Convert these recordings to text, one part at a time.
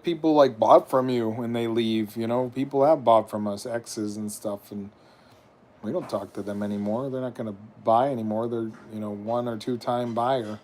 people like bought from you when they leave. You know, people have bought from us, exes and stuff, and we don't talk to them anymore. They're not going to buy anymore. They're, you know, one or two time buyer.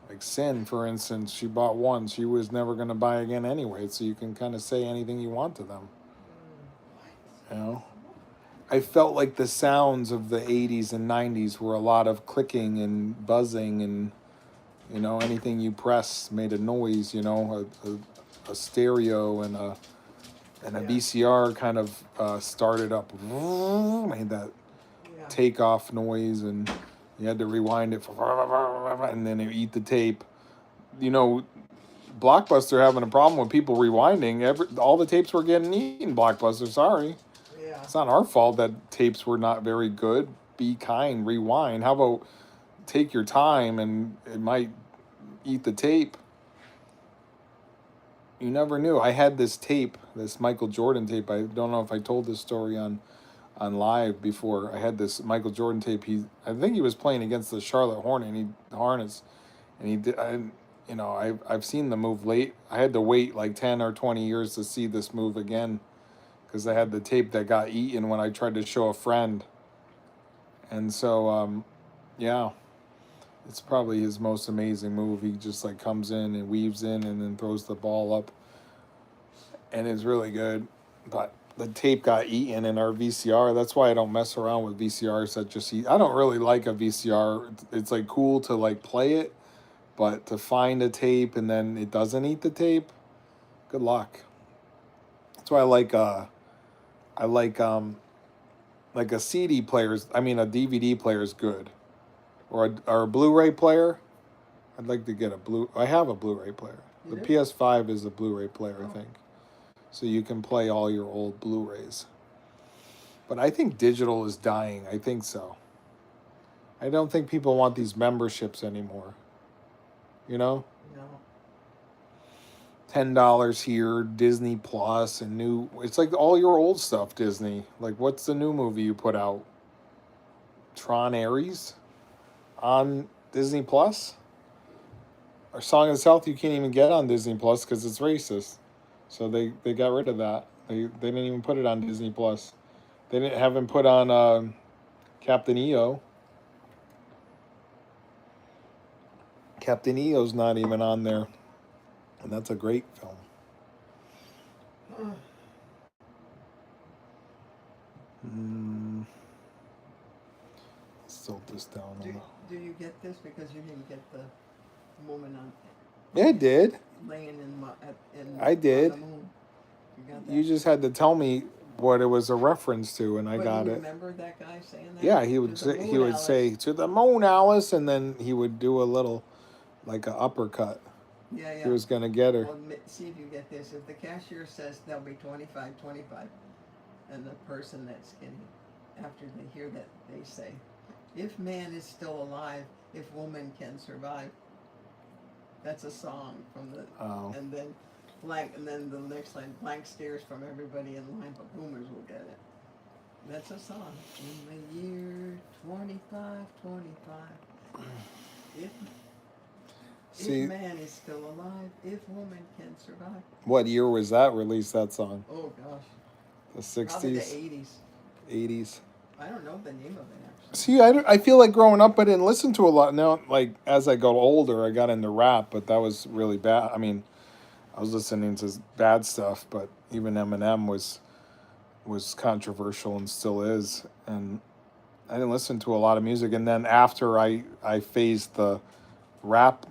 Like Sin, for instance, she bought once. She was never going to buy again anyway. So you can kind of say anything you want to them. You know, I felt like the sounds of the '80s and '90s were a lot of clicking and buzzing, and you know, anything you press made a noise. You know, a stereo and a Yeah. VCR kind of started up, made that Yeah. takeoff noise, and you had to rewind it for, and then you eat the tape. You know, Blockbuster having a problem with people rewinding. All the tapes were getting eaten. Blockbuster, sorry, Yeah. it's not our fault that tapes were not very good. Be kind, rewind. How about take your time, and it might eat the tape. You never knew. I had this tape, this Michael Jordan tape. I don't know if I told this story on live before. I had this Michael Jordan tape. I think he was playing against the Charlotte Hornets, and he did. You know, I've seen the move late. I had to wait like 10 or 20 years to see this move again, because I had the tape that got eaten when I tried to show a friend, and so yeah, it's probably his most amazing move. He just like comes in and weaves in and then throws the ball up, and it's really good. But the tape got eaten in our VCR. That's why I don't mess around with VCRs that just eat. I don't really like a VCR. It's like cool to like play it, but to find a tape and then it doesn't eat the tape, good luck. That's why I like a CD player's. I mean a DVD player is good, or a Blu-ray player. I'd like to get a blue. I have a Blu-ray player. You The do? PS5 is a Blu-ray player, I Oh. think. So you can play all your old Blu-rays. But I think digital is dying. I think so. I don't think people want these memberships anymore. You know, No. $10 here, Disney Plus, and new. It's like all your old stuff, Disney. Like, what's the new movie you put out? Tron Ares on Disney Plus. Or Song of the South you can't even get on Disney Plus because it's racist. So they got rid of that. They didn't even put it on Disney Plus. They didn't haven't put on Captain EO. Captain EO's not even on there, and that's a great film. Mm, Still this down on Do the. Do you get this because you didn't get the woman on Yeah, I did. laying I on did. the moon? You got You that? just had to tell me what it was a reference to, and I But you got it. remember that guy saying that? Yeah, To the he moon, would Alice. say to the moon, Alice, and then he would do a little like a uppercut. Yeah, He yeah. was gonna get her. Well, see if you get this. If the cashier says they'll be 25, 25, and the person that's skinny, after they hear that, they say, if man is still alive, if woman can survive. That's a song from the, Oh, and then blank, and then the next line, blank stares from everybody in line, but boomers will get it. That's a song. In the year 25, 25. If see, man is still alive, if woman can survive. what year was that released? That song, Oh gosh, the probably the '60s, 80s. '80s. I don't know the name of it actually. See, I feel like growing up, I didn't listen to a lot. Now, like as I got older, I got into rap, but that was really bad. I mean, I was listening to bad stuff, but even Eminem was controversial and still is. And I didn't listen to a lot of music. And then after I phased the rap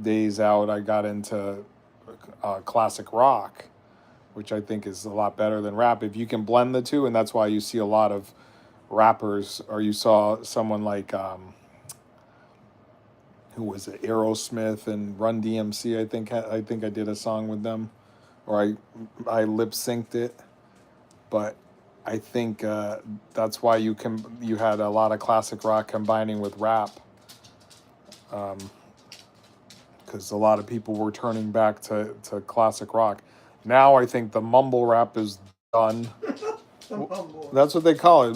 days out, I got into classic rock, which I think is a lot better than rap if you can blend the two. And that's why you see a lot of rappers, or you saw someone like who was it, Aerosmith and Run DMC. I think I did a song with them, or I lip synced it. But I think that's why you had a lot of classic rock combining with rap, because a lot of people were turning back to classic rock. Now I think the mumble rap is done. The bumble. That's what they call it.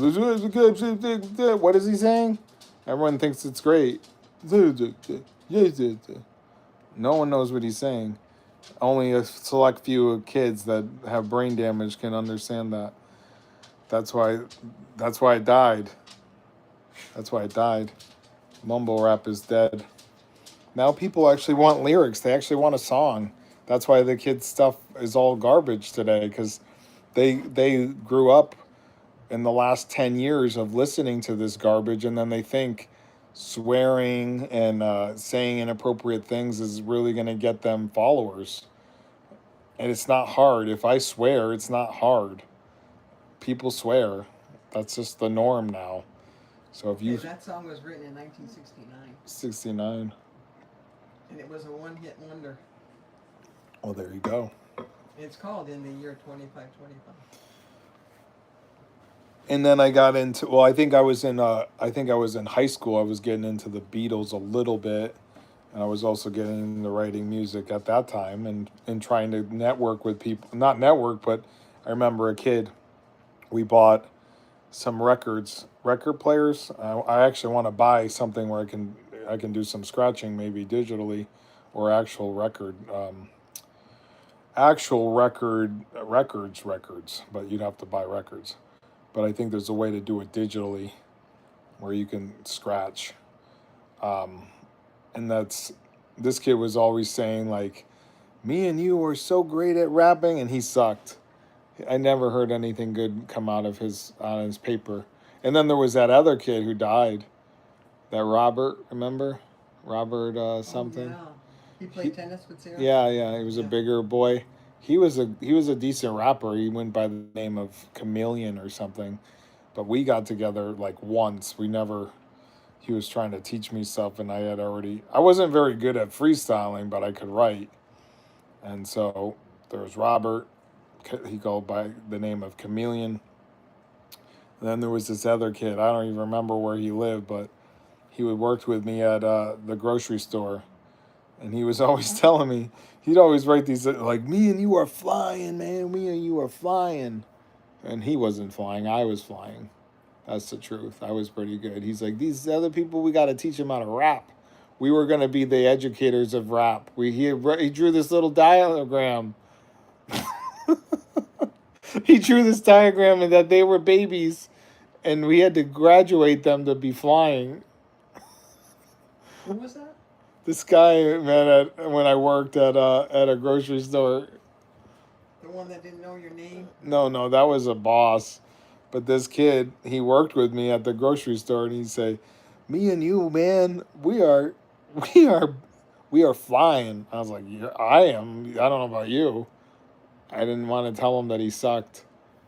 What is he saying? Everyone thinks it's great. No one knows what he's saying. Only a select few kids that have brain damage can understand that. That's why. That's why it died. That's why it died. Mumble rap is dead. Now people actually want lyrics. They actually want a song. That's why the kids' stuff is all garbage today because they grew up in the last 10 years of listening to this garbage, and then they think swearing and saying inappropriate things is really going to get them followers. And it's not hard. If I swear, it's not hard. People swear. That's just the norm now. So if Hey, you that song was written in 1969, 69, and it was a one-hit wonder. well, there you go. It's called In the Year 2525. And then I got into, well, I think I was in high school. I was getting into the Beatles a little bit, and I was also getting into writing music at that time and trying to network with people. Not network, but I remember a kid. We bought some record players. I actually want to buy something where I can do some scratching, maybe digitally, or actual records. But you'd have to buy records. But I think there's a way to do it digitally where you can scratch. Um, and this kid was always saying like, "Me and you are so great at rapping," and he sucked. I never heard anything good come out of his on his paper. And then there was that other kid who died, that Robert. Remember, Robert something. Oh, yeah. He He, played tennis with Sarah? yeah. He was a Yeah. bigger boy. He was a decent rapper. He went by the name of Chameleon or something. But we got together like once. We never. He was trying to teach me stuff, and I wasn't very good at freestyling, but I could write. And so there was Robert. He called by the name of Chameleon. And then there was this other kid. I don't even remember where he lived, but he would worked with me at the grocery store, and he was always telling me. He'd always write these like, "Me and you are flying, man. Me and you are flying," and he wasn't flying. I was flying. That's the truth. I was pretty good. He's like, "These other people, we got to teach them how to rap. We were gonna be the educators of rap." He drew this little diagram. He drew this diagram and that they were babies, and we had to graduate them to be flying. Who was that? This guy, man, when I worked at a grocery store. The one that didn't know your name? No, that was a boss. But this kid, he worked with me at the grocery store, and he'd say, "Me and you, man, we are, we are flying." I was like, "Yeah, I am. I don't know about you." I didn't want to tell him that he sucked,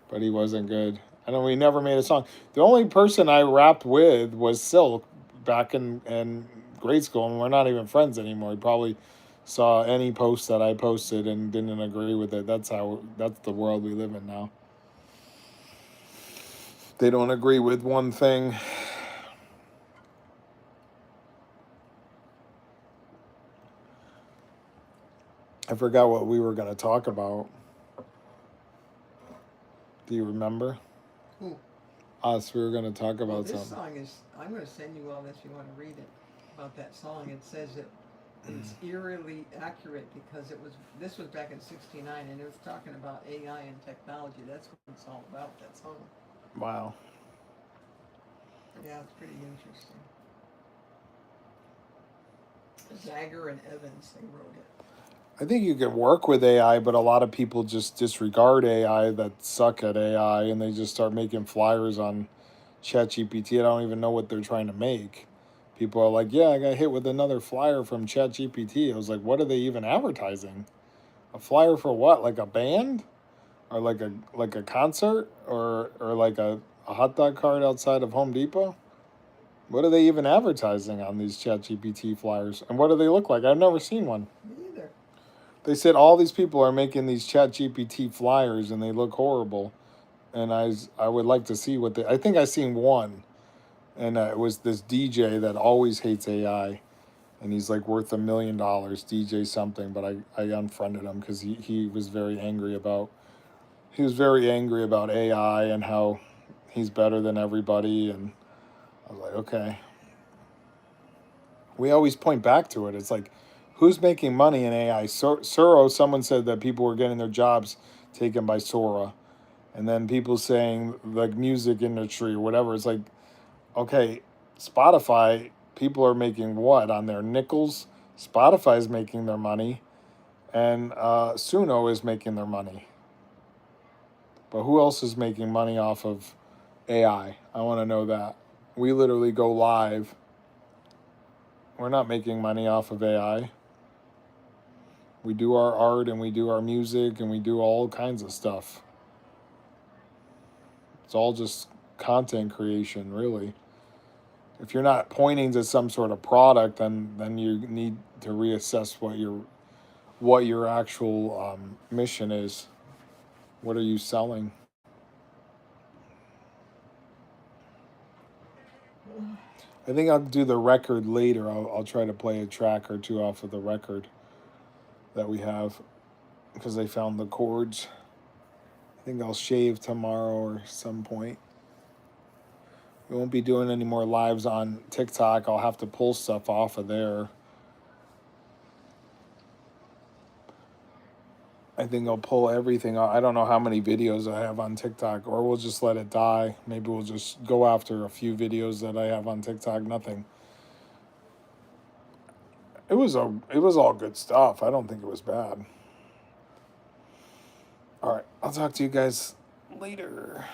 but he wasn't good. I know we never made a song. The only person I rapped with was Silk back in grade school, and we're not even friends anymore. He probably saw any post that I posted and didn't agree with it. That's the world we live in now. They don't agree with one thing. I forgot what we were going to talk about. Do you remember? Who? Us. We were going to talk Well, about this something. song is. I'm going to send you all this if you want to read it about that song. It says that it's eerily accurate because this was back in '69 and it was talking about AI and technology. That's what it's all about. That song. Wow. Yeah, it's pretty interesting. Zager and Evans, they wrote it. I think you can work with AI, but a lot of people just disregard AI that suck at AI, and they just start making flyers on ChatGPT. I don't even know what they're trying to make. People are like, "Yeah, I got hit with another flyer from ChatGPT." I was like, "What are they even advertising? A flyer for what? Like a band, or like a concert, or like a hot dog cart outside of Home Depot? What are they even advertising on these ChatGPT flyers? And what do they look like? I've never seen one." Me either. They said all these people are making these ChatGPT flyers and they look horrible. And I would like to see what they. I think I seen one, and it was this DJ that always hates AI, and he's like worth $1 million, DJ something. But I unfriended him because he was very angry about AI and how he's better than everybody. And I was like, okay. We always point back to it. It's like Who's making money in AI? Sora, someone said that people were getting their jobs taken by Sora. And then people saying the music industry or whatever. It's like, okay, Spotify, people are making what on their nickels? Spotify's making their money. And Suno is making their money. But who else is making money off of AI? I want to know that. We literally go live. We're not making money off of AI. We do our art and we do our music and we do all kinds of stuff. It's all just content creation, really. If you're not pointing to some sort of product, then you need to reassess what your actual mission is. What are you selling? I think I'll do the record later. I'll try to play a track or two off of the record that we have because I found the chords. I think I'll shave tomorrow or some point. We won't be doing any more lives on TikTok. I'll have to pull stuff off of there. I think I'll pull everything. I don't know how many videos I have on TikTok, or we'll just let it die. Maybe we'll just go after a few videos that I have on TikTok. Nothing. It was all good stuff. I don't think it was bad. All right, I'll talk to you guys later.